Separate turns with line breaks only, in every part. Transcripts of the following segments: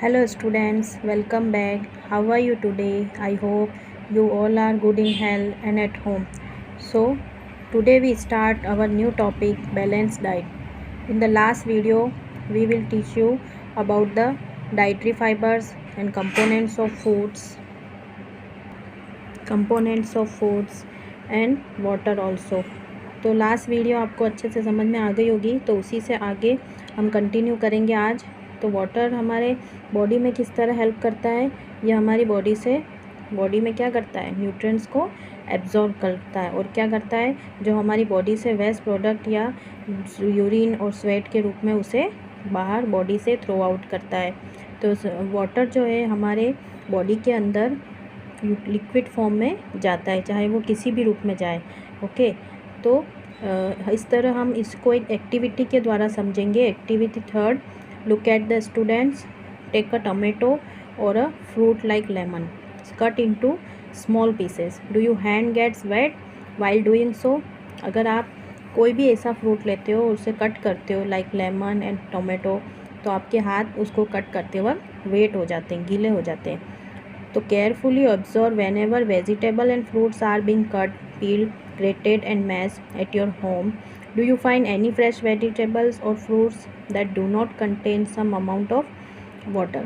Hello students, welcome back. How are you today? I hope you all are good in health and at home. So, today we start our new topic, balanced diet. In the last video, we will teach you about the dietary fibers and components of foods and water also. तो last video आपको अच्छे से समझ में आ गई होगी, तो उसी से आगे हम कंटिन्यू करेंगे आज। तो वाटर हमारे बॉडी में किस तरह हेल्प करता है, ये हमारी बॉडी में क्या करता है, न्यूट्रिएंट्स को एब्जॉर्ब करता है। और क्या करता है, जो हमारी बॉडी से वेस्ट प्रोडक्ट या यूरिन और स्वेट के रूप में उसे बाहर बॉडी से थ्रो आउट करता है। तो वाटर जो है हमारे बॉडी के अंदर लिक्विड फॉर्म में जाता है, चाहे वो किसी भी रूप में जाए। ओके, तो इस तरह हम इसको एक एक्टिविटी के द्वारा समझेंगे। Activity third, look at the students, take a tomato और a fruit like lemon, cut into small pieces, do you hand gets wet while doing so. अगर आप कोई भी ऐसा फ्रूट लेते हो, उसे कट करते हो लाइक लेमन एंड टोमेटो, तो आपके हाथ उसको कट करते वक्त वेट हो जाते हैं, गीले हो जाते हैं। तो carefully observe whenever vegetable and fruits are being cut, peeled, grated and mashed at your home. Do you find any fresh vegetables or fruits that do not contain some amount of water?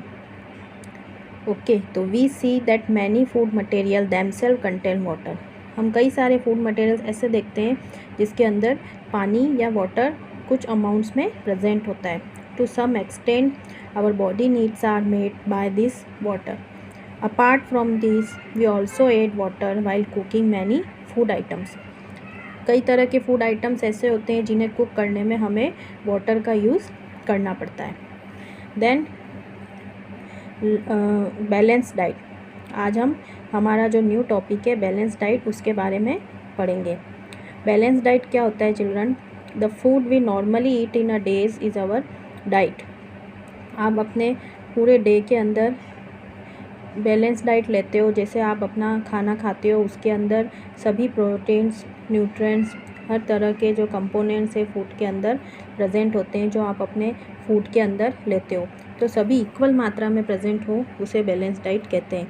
Okay, तो we see that many food material themselves contain water. हम कई सारे food materials ऐसे देखते हैं जिसके अंदर पानी या वाटर कुछ अमाउंट्स में प्रेजेंट होता है। To some extent our body needs are made by this water. Apart from these, we also add water while cooking many food items. कई तरह के फूड आइटम्स ऐसे होते हैं जिन्हें कुक करने में हमें वाटर का यूज़ करना पड़ता है। देन बैलेंस डाइट, आज हम हमारा जो न्यू टॉपिक है बैलेंस डाइट, उसके बारे में पढ़ेंगे। बैलेंस डाइट क्या होता है children? The food we normally eat in a days is our diet. आप अपने पूरे डे के अंदर बैलेंस डाइट लेते हो, जैसे आप अपना खाना खाते हो उसके अंदर सभी प्रोटीन्स, न्यूट्रिएंट्स, हर तरह के जो कंपोनेंट्स है फूड के अंदर प्रेजेंट होते हैं, जो आप अपने फूड के अंदर लेते हो, तो सभी इक्वल मात्रा में प्रेजेंट हो, उसे बैलेंस डाइट कहते हैं,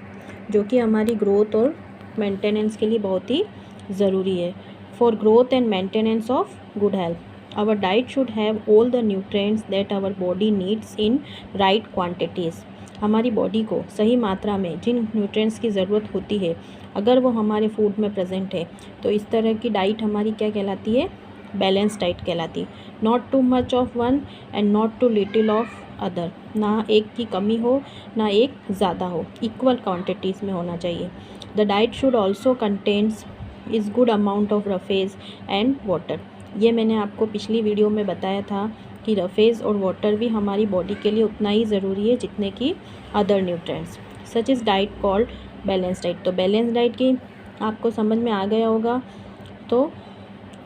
जो कि हमारी ग्रोथ और मेंटेनेंस के लिए बहुत ही ज़रूरी है। For growth and maintenance of good health our diet should have all the nutrients that our body needs in right quantities. हमारी बॉडी को सही मात्रा में जिन न्यूट्रिएंट्स की ज़रूरत होती है, अगर वो हमारे फूड में प्रेजेंट है, तो इस तरह की डाइट हमारी क्या कहलाती है? बैलेंस डाइट कहलाती है. Not too much of one and not too little of other. ना एक की कमी हो, ना एक ज़्यादा हो, इक्वल क्वांटिटीज़ में होना चाहिए. The diet should also contains is good amount of roughage and water. ये मैंने आपको पिछली वीडियो में बताया था कि रफेज और वाटर भी हमारी बॉडी के लिए उतना ही ज़रूरी है जितने कि other nutrients. Such is diet called balance diet. तो बैलेंस डाइट की आपको समझ में आ गया होगा. तो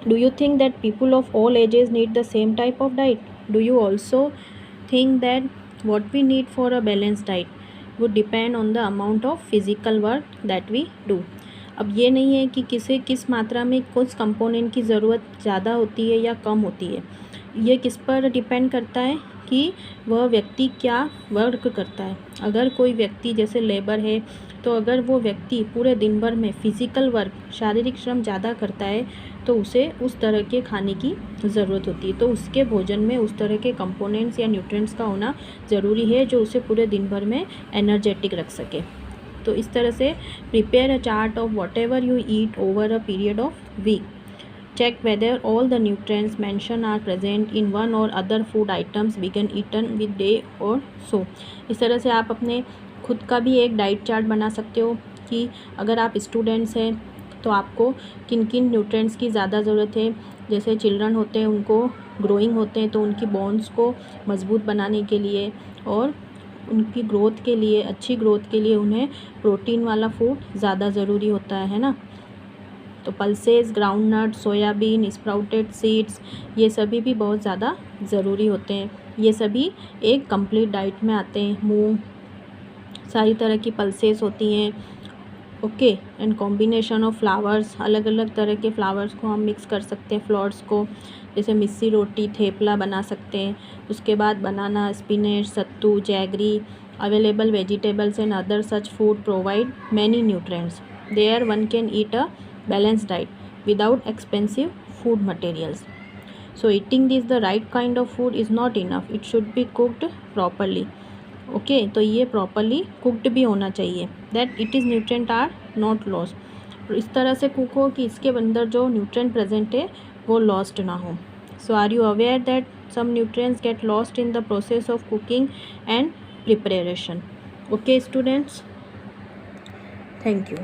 do you think that people of all ages need the same type of diet? Do you also think that what we need for a balanced diet would depend on the amount of physical work that we do? अब ये नहीं है कि किस मात्रा में कुछ component की ज़रूरत ज़्यादा होती है या कम होती है. ये किस पर डिपेंड करता है कि वह व्यक्ति क्या वर्क करता है. अगर कोई व्यक्ति जैसे लेबर है, तो अगर वो व्यक्ति पूरे दिन भर में फ़िज़िकल वर्क, शारीरिक श्रम ज़्यादा करता है, तो उसे उस तरह के खाने की ज़रूरत होती है. तो उसके भोजन में उस तरह के कंपोनेंट्स या न्यूट्रिएंट्स का होना ज़रूरी है जो उसे पूरे दिन भर में एनर्जेटिक रख सके. तो इस तरह से prepare a chart of whatever you eat over a period of week. Check whether all the nutrients mentioned are present in one or other food items being eaten with day or so. इस तरह से आप अपने खुद का भी एक diet chart बना सकते हो कि अगर आप स्टूडेंट्स हैं तो आपको किन किन न्यूट्रिएंट्स की ज़्यादा ज़रूरत है. जैसे चिल्ड्रन होते हैं, उनको ग्रोइंग होते हैं, तो उनकी बोन्स को मजबूत बनाने के लिए और उनकी ग्रोथ के लिए, अच्छी ग्रोथ के लिए उन्हें प्रोटीन वाला फूड ज़्यादा ज़रूरी होता है ना. तो pulses, groundnut, soyabean, sprouted seeds, ये सभी भी बहुत ज़्यादा ज़रूरी होते हैं. ये सभी एक कंप्लीट डाइट में आते हैं. मूंग, सारी तरह की पल्सेस होती हैं, okay. And combination of flowers, अलग अलग तरह के फ्लावर्स को हम मिक्स कर सकते हैं फ्लोर्स को, जैसे मिस्सी रोटी, थेपला बना सकते हैं। उसके बाद banana, spinach, sattu, jaggery, available vegetables and other such food provide many nutrients. There one can eat a balance diet without expensive food materials. So eating this the right kind of food is not enough. It should be cooked properly. Okay, तो ये properly cooked भी होना चाहिए, that it is nutrient are not lost. इस तरह से cook हो कि इसके अंदर जो न्यूट्रेंट प्रेजेंट है वो लॉस्ट ना हो. So are you aware that some nutrients get lost in the process of cooking and preparation. Okay students, thank you.